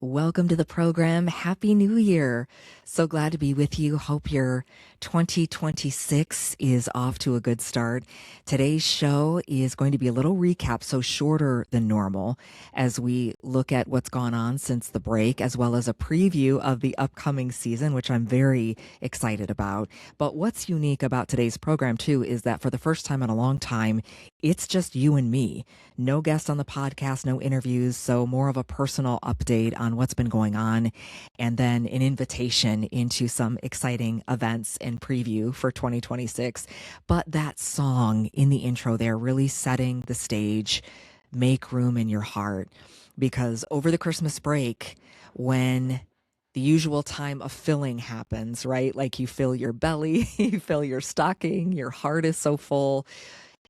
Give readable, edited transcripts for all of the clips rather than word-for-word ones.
Welcome to the program. Happy New Year. So glad to be with you. Hope your 2026 is off to a good start. Today's show is going to be a little recap, so shorter than normal, as we look at what's gone on since the break, as well as a preview of the upcoming season, which I'm very excited about. But what's unique about today's program, too, is that for the first time in a long time, it's just you and me. No guest on the podcast, no interviews, so more of a personal update on what's been going on, and then an invitation into some exciting events and preview for 2026. But that song in the intro there really setting the stage, make room in your heart, because over the Christmas break, when the usual time of filling happens, right? Like you fill your belly, you fill your stocking, your heart is so full.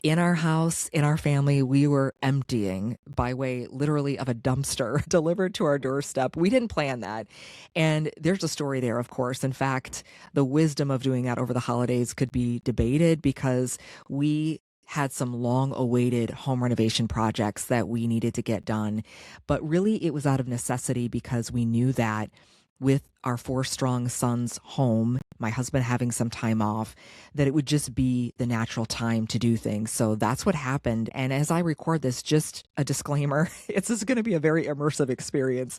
In our house, in our family, we were emptying by way literally of a dumpster delivered to our doorstep. We didn't plan that. And there's a story there, of course. In fact, the wisdom of doing that over the holidays could be debated because we had some long awaited home renovation projects that we needed to get done. But really, it was out of necessity because we knew that with our 4 strong sons home, my husband having some time off, that it would just be the natural time to do things. So that's what happened. And as I record this, just a disclaimer, it's just going to be a very immersive experience.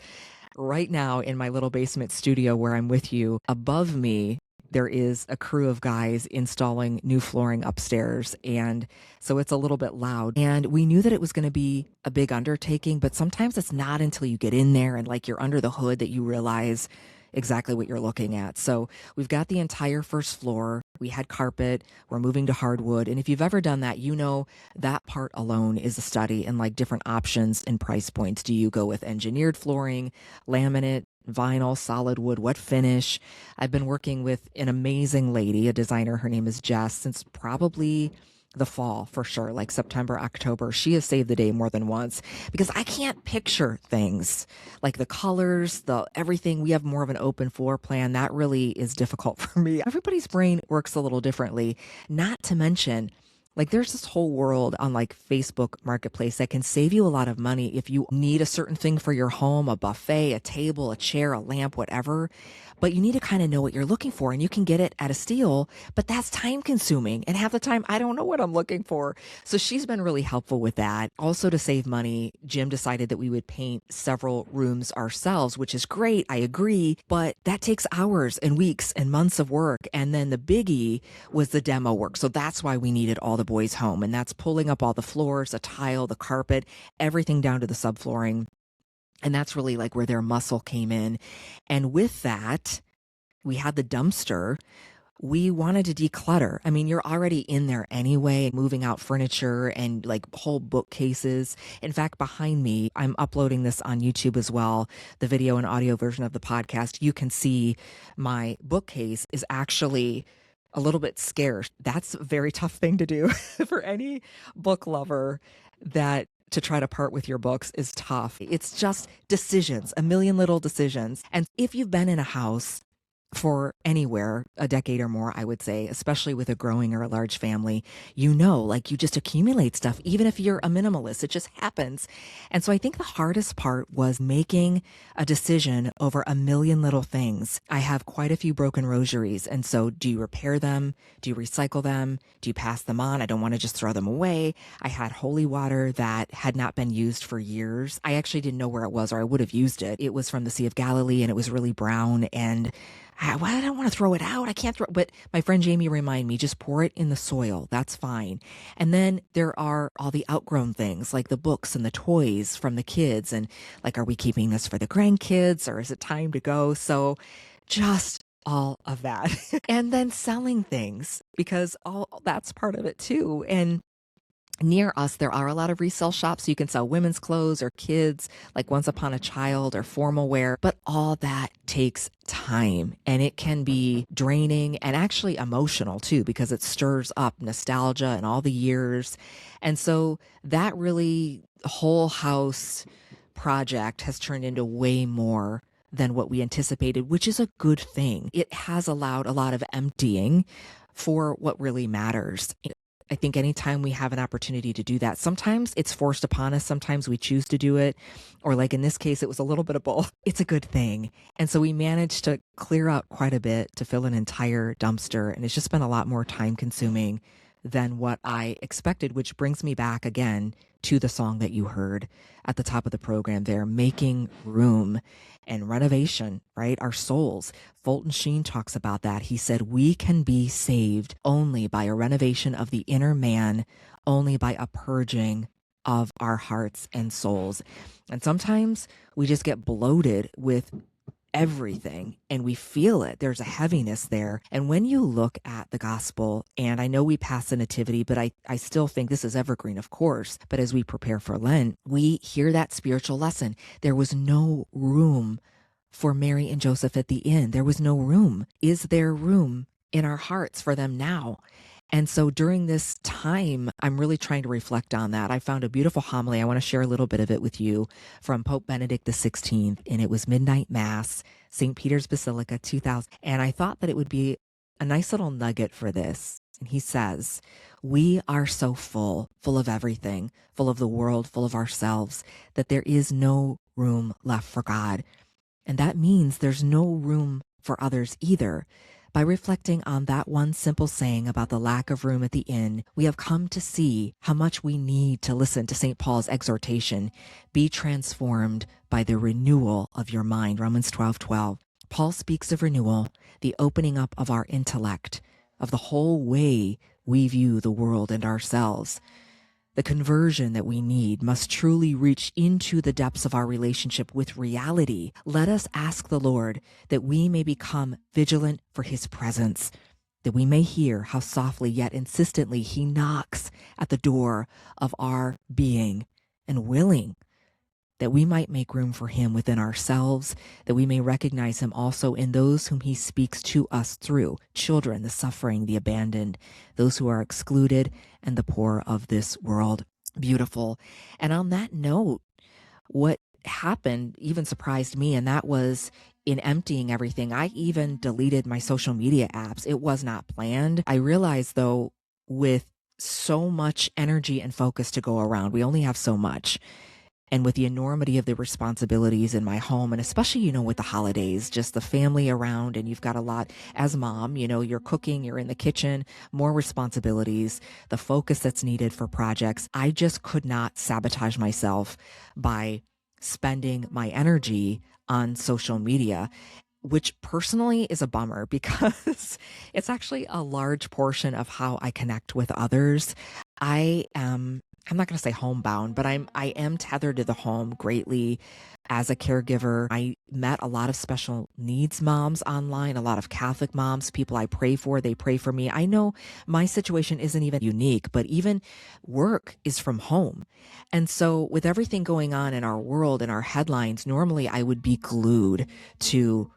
Right now in my little basement studio where I'm with you, above me, there is a crew of guys installing new flooring upstairs. And so it's a little bit loud. And we knew that it was going to be a big undertaking, but sometimes it's not until you get in there and like you're under the hood that you realize exactly what you're looking at. So we've got the entire first floor. We had carpet. We're moving to hardwood. And if you've ever done that, you know that part alone is a study in like different options and price points. Do you go with engineered flooring, laminate, vinyl, solid wood, what finish? I've been working with an amazing lady, a designer. Her name is Jess, since probably the fall for sure, like September, October. She has saved the day more than once because I can't picture things like the colors, the everything. We have more of an open floor plan. That really is difficult for me. Everybody's brain works a little differently, not to mention like there's this whole world on like Facebook Marketplace that can save you a lot of money if you need a certain thing for your home, a buffet, a table, a chair, a lamp, whatever. But you need to kind of know what you're looking for and you can get it at a steal, but that's time consuming. And half the time I don't know what I'm looking for. So she's been really helpful with that. Also to save money, Jim decided that we would paint several rooms ourselves, which is great. I agree, but that takes hours and weeks and months of work. And then the biggie was the demo work. So that's why we needed all the boys home. And that's pulling up all the floors, the tile, the carpet, everything down to the subflooring. And that's really like where their muscle came in. And with that, we had the dumpster. We wanted to declutter. I mean, you're already in there anyway, moving out furniture and like whole bookcases. In fact, behind me, I'm uploading this on YouTube as well, the video and audio version of the podcast. You can see my bookcase is actually a little bit scarce. That's a very tough thing to do for any book lover, that to try to part with your books is tough. It's just decisions, a million little decisions. And if you've been in a house for anywhere, a decade or more, I would say, especially with a growing or a large family, you know, like you just accumulate stuff, even if you're a minimalist, it just happens. And so I think the hardest part was making a decision over a million little things. I have quite a few broken rosaries. And so do you repair them? Do you recycle them? Do you pass them on? I don't want to just throw them away. I had holy water that had not been used for years. I actually didn't know where it was, or I would have used it. It was from the Sea of Galilee and it was really brown, and I don't want to throw it out. I can't throw it. But my friend Jamie reminded me, just pour it in the soil. That's fine. And then there are all the outgrown things like the books and the toys from the kids. And like, are we keeping this for the grandkids or is it time to go? So just all of that. And then selling things, because all that's part of it too. And near us, there are a lot of resale shops. So you can sell women's clothes or kids, like Once Upon a Child or formal wear. But all that takes time, and it can be draining and actually emotional too, because it stirs up nostalgia and all the years. And so that really whole house project has turned into way more than what we anticipated, which is a good thing. It has allowed a lot of emptying for what really matters. I think anytime we have an opportunity to do that, sometimes it's forced upon us. Sometimes we choose to do it. Or like in this case, it was a little bit of both. It's a good thing. And so we managed to clear out quite a bit to fill an entire dumpster. And it's just been a lot more time consuming than what I expected, which brings me back again to the song that you heard at the top of the program there, making room and renovation, right? Our souls. Fulton Sheen talks about that. He said, we can be saved only by a renovation of the inner man, only by a purging of our hearts and souls. And sometimes we just get bloated with everything and we feel it. There's a heaviness there. And when you look at the gospel, and I know we pass the nativity, but I still think this is evergreen, of course. But as we prepare for Lent, we hear that spiritual lesson. There was no room for Mary and Joseph at the inn. There was no room. Is there room in our hearts for them now? And so during this time, I'm really trying to reflect on that. I found a beautiful homily. I want to share a little bit of it with you from Pope Benedict XVI. And it was Midnight Mass, St. Peter's Basilica, 2000. And I thought that it would be a nice little nugget for this. And he says, we are so full of everything, full of the world, full of ourselves, that there is no room left for God. And that means there's no room for others either. By reflecting on that one simple saying about the lack of room at the inn, we have come to see how much we need to listen to St. Paul's exhortation, be transformed by the renewal of your mind, Romans 12:12. Paul speaks of renewal, the opening up of our intellect, of the whole way we view the world and ourselves. The conversion that we need must truly reach into the depths of our relationship with reality. Let us ask the Lord that we may become vigilant for his presence, that we may hear how softly yet insistently he knocks at the door of our being, and willing that we might make room for him within ourselves, that we may recognize him also in those whom he speaks to us through, children, the suffering, the abandoned, those who are excluded, and the poor of this world. Beautiful. And on that note, what happened even surprised me, and that was in emptying everything. I even deleted my social media apps. It was not planned. I realized, though, with so much energy and focus to go around, we only have so much. And with the enormity of the responsibilities in my home, and especially, with the holidays, just the family around, and you've got a lot as mom, you're cooking, you're in the kitchen, more responsibilities, the focus that's needed for projects. I just could not sabotage myself by spending my energy on social media, which personally is a bummer because it's actually a large portion of how I connect with others. I'm not going to say homebound, but I am tethered to the home greatly as a caregiver. I met a lot of special needs moms online, a lot of Catholic moms, people I pray for, they pray for me. I know my situation isn't even unique, but even work is from home. And so with everything going on in our world and our headlines, normally I would be glued to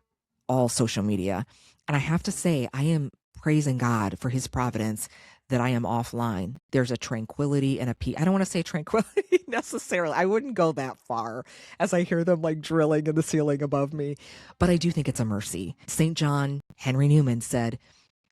all social media. And I have to say, I am praising God for his providence that I am offline. There's a tranquility and a peace. I don't want to say tranquility necessarily. I wouldn't go that far as I hear them like drilling in the ceiling above me. But I do think it's a mercy. Saint John Henry Newman said,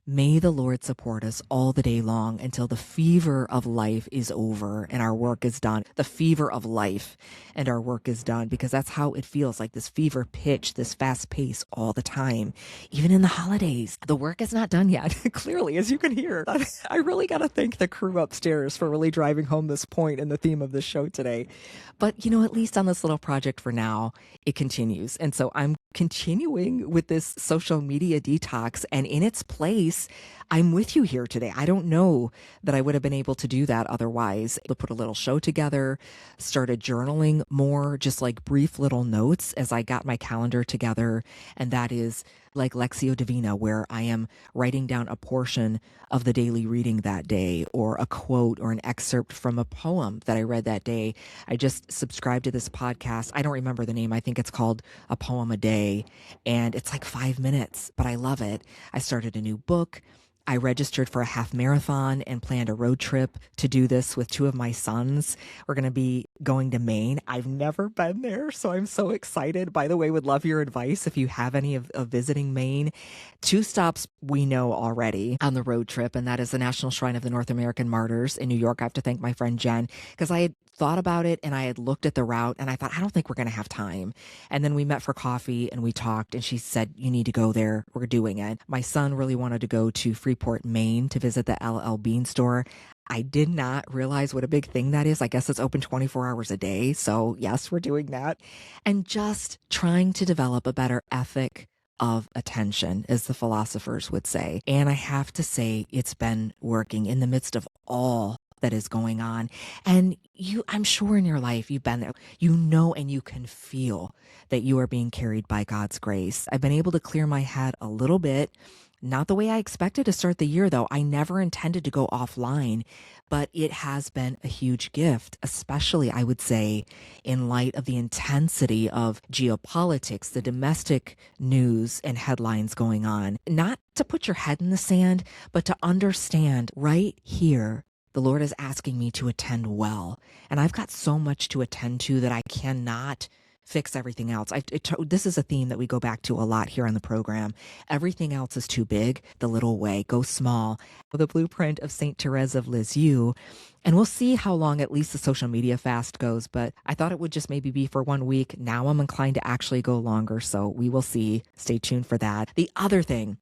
may the Lord support us all the day long until the fever of life is over and our work is done. The fever of life and our work is done, because that's how it feels, like this fever pitch, this fast pace all the time. Even in the holidays, the work is not done yet. Clearly, as you can hear, I really got to thank the crew upstairs for really driving home this point in the theme of this show today. But, at least on this little project for now, it continues. And so I'm continuing with this social media detox, and in its place, I'm with you here today. I don't know that I would have been able to do that otherwise. To put a little show together, started journaling more, just like brief little notes as I got my calendar together. And that is like Lectio Divina, where I am writing down a portion of the daily reading that day, or a quote or an excerpt from a poem that I read that day. I just subscribed to this podcast. I don't remember the name. I think it's called A Poem a Day. And it's like 5 minutes, but I love it. I started a new book. I registered for a half marathon and planned a road trip to do this with two of my sons. We're going to be going to Maine. I've never been there, so I'm so excited. By the way, would love your advice if you have any of visiting Maine. Two stops we know already on the road trip, and that is the National Shrine of the North American Martyrs in New York. I have to thank my friend Jen because I had thought about it and I had looked at the route and I thought, I don't think we're going to have time. And then we met for coffee and we talked and she said, you need to go there. We're doing it. My son really wanted to go to Freeport, Maine to visit the LL Bean store. I did not realize what a big thing that is. I guess it's open 24 hours a day. So yes, we're doing that. And just trying to develop a better ethic of attention, as the philosophers would say. And I have to say, it's been working in the midst of all that is going on. And I'm sure in your life, you've been there, and you can feel that you are being carried by God's grace. I've been able to clear my head a little bit. Not the way I expected to start the year, though. I never intended to go offline, but it has been a huge gift, especially, I would say, in light of the intensity of geopolitics, the domestic news and headlines going on. Not to put your head in the sand, but to understand right here, the Lord is asking me to attend well. And I've got so much to attend to that I cannot fix everything else. This is a theme that we go back to a lot here on the program. Everything else is too big, the little way. Go small. The blueprint of Saint Therese of Lisieux. And we'll see how long at least the social media fast goes. But I thought it would just maybe be for 1 week. Now I'm inclined to actually go longer. So we will see. Stay tuned for that. The other thing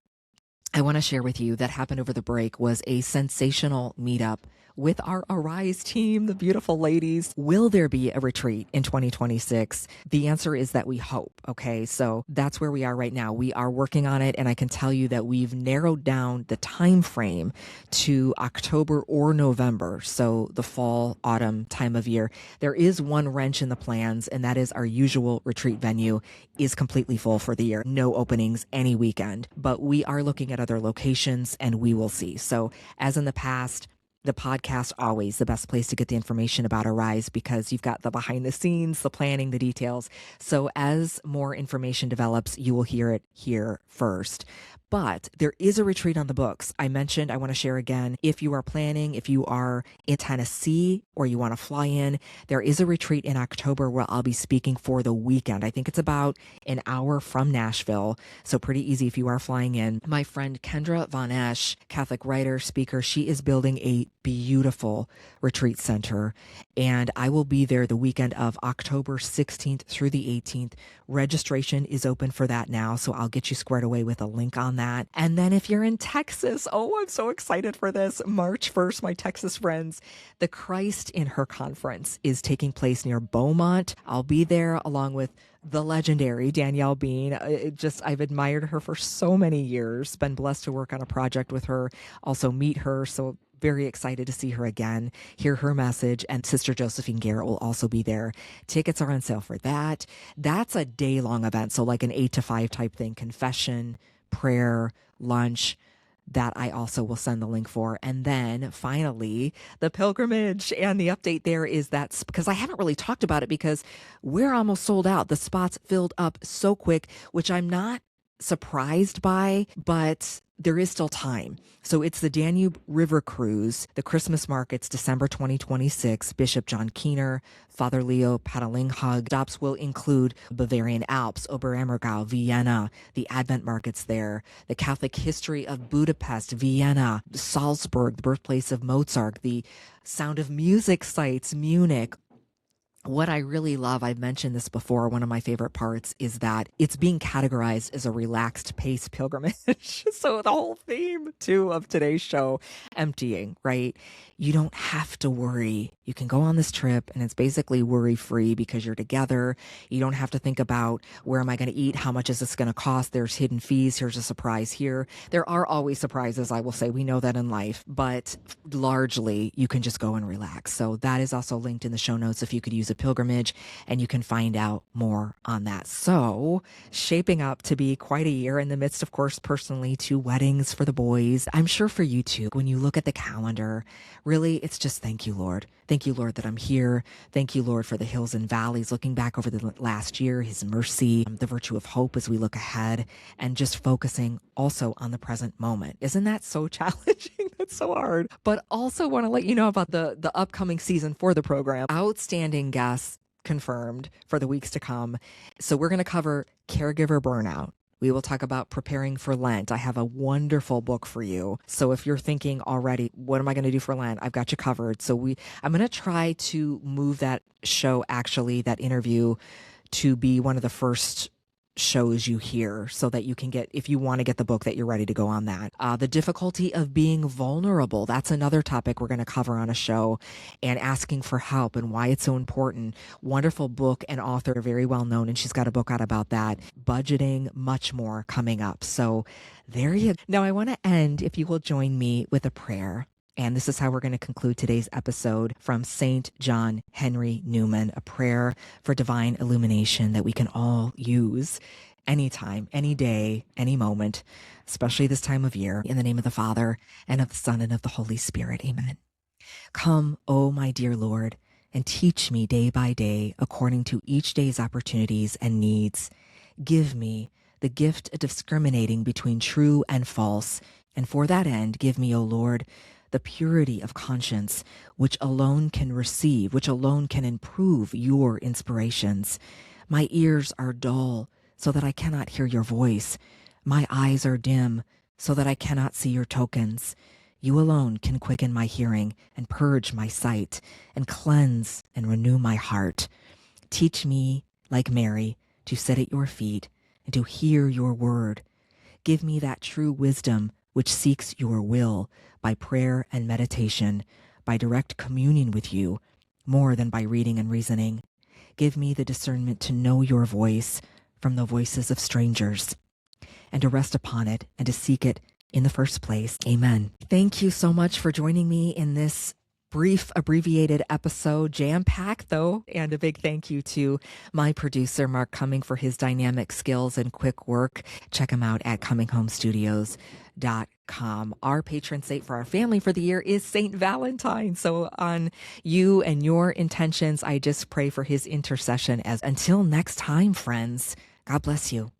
I want to share with you that happened over the break was a sensational meetup with our Arise team, the beautiful ladies. Will there be a retreat in 2026? The answer is that we hope. Okay, so that's where we are right now. We are working on it, and I can tell you that we've narrowed down the time frame to October or November, so the fall, autumn time of year. There is one wrench in the plans, and that is our usual retreat venue is completely full for the year. No openings any weekend, but we are looking at other locations, and we will see. So as in the past, the podcast, always the best place to get the information about Arise because you've got the behind the scenes, the planning, the details. So as more information develops, you will hear it here first. But there is a retreat on the books. I mentioned, I want to share again, if you are planning, if you are in Tennessee or you want to fly in, there is a retreat in October where I'll be speaking for the weekend. I think it's about an hour from Nashville. So pretty easy if you are flying in. My friend Kendra Von Esch, Catholic writer, speaker, she is building a beautiful retreat center. And I will be there the weekend of October 16th through the 18th. Registration is open for that now. So I'll get you squared away with a link on that. And then if you're in Texas, oh, I'm so excited for this. March 1st, my Texas friends, the Christ in Her conference is taking place near Beaumont. I'll be there along with the legendary Danielle Bean. I've admired her for so many years, been blessed to work on a project with her, also meet her. So very excited to see her again, hear her message, and Sister Josephine Garrett will also be there. Tickets are on sale for that. That's a day-long event, so like an 8 to 5 type thing, confession, prayer, lunch, that I also will send the link for. And then finally, the pilgrimage, and the update there is that's because I haven't really talked about it because we're almost sold out. The spots filled up so quick, which I'm not surprised by, but there is still time. So it's the Danube River Cruise, the Christmas markets, December 2026, Bishop John Keener, Father Leo Patalinghug. Stops will include Bavarian Alps, Oberammergau, Vienna, the Advent markets there, the Catholic history of Budapest, Vienna, Salzburg, the birthplace of Mozart, the Sound of Music sites, Munich. What I really love, I've mentioned this before, one of my favorite parts is that it's being categorized as a relaxed pace pilgrimage. So the whole theme, too, of today's show, emptying, right? You don't have to worry. You can go on this trip and it's basically worry-free because you're together. You don't have to think about where am I going to eat? How much is this going to cost? There's hidden fees. Here's a surprise here. There are always surprises, I will say. We know that in life, but largely you can just go and relax. So that is also linked in the show notes if you could use a pilgrimage, and you can find out more on that. So shaping up to be quite a year in the midst, of course, personally, 2 weddings for the boys. I'm sure for you too, when you look at the calendar, really, it's just thank you, Lord. Thank you, Lord, that I'm here. Thank you, Lord, for the hills and valleys, looking back over the last year, his mercy, the virtue of hope as we look ahead, and just focusing also on the present moment. Isn't that so challenging? That's so hard. But also want to let you know about the upcoming season for the program. Outstanding guests confirmed for the weeks to come. So we're going to cover caregiver burnout. We will talk about preparing for Lent. I have a wonderful book for you. So if you're thinking already, what am I going to do for Lent? I've got you covered. I'm going to try to move that show, actually, that interview, to be one of the first shows you hear so that you can get, if you want to get the book, that you're ready to go on that. The difficulty of being vulnerable. That's another topic we're going to cover on a show, and asking for help and why it's so important. Wonderful book and author, very well known, and she's got a book out about that. Budgeting, much more coming up. So there you go. Now I want to end, if you will join me, with a prayer. And this is how we're going to conclude today's episode from Saint John Henry Newman, a prayer for divine illumination that we can all use anytime, any day, any moment, especially this time of year. In the name of the Father, and of the Son, and of the Holy Spirit. Amen. Come, O my dear Lord, and teach me day by day according to each day's opportunities and needs. Give me the gift of discriminating between true and false, and for that end, give me, O Lord, the purity of conscience, which alone can receive, which alone can improve your inspirations. My ears are dull, so that I cannot hear your voice. My eyes are dim, so that I cannot see your tokens. You alone can quicken my hearing and purge my sight and cleanse and renew my heart. Teach me, like Mary, to sit at your feet and to hear your word. Give me that true wisdom which seeks your will by prayer and meditation, by direct communion with you, more than by reading and reasoning. Give me the discernment to know your voice from the voices of strangers, and to rest upon it and to seek it in the first place. Amen. Thank you so much for joining me in this brief, abbreviated episode, jam-packed though, and a big thank you to my producer, Mark Cumming, for his dynamic skills and quick work. Check him out at cumminghomestudios.com. Our patron saint for our family for the year is Saint Valentine. So on you and your intentions, I just pray for his intercession. As until next time, friends, God bless you.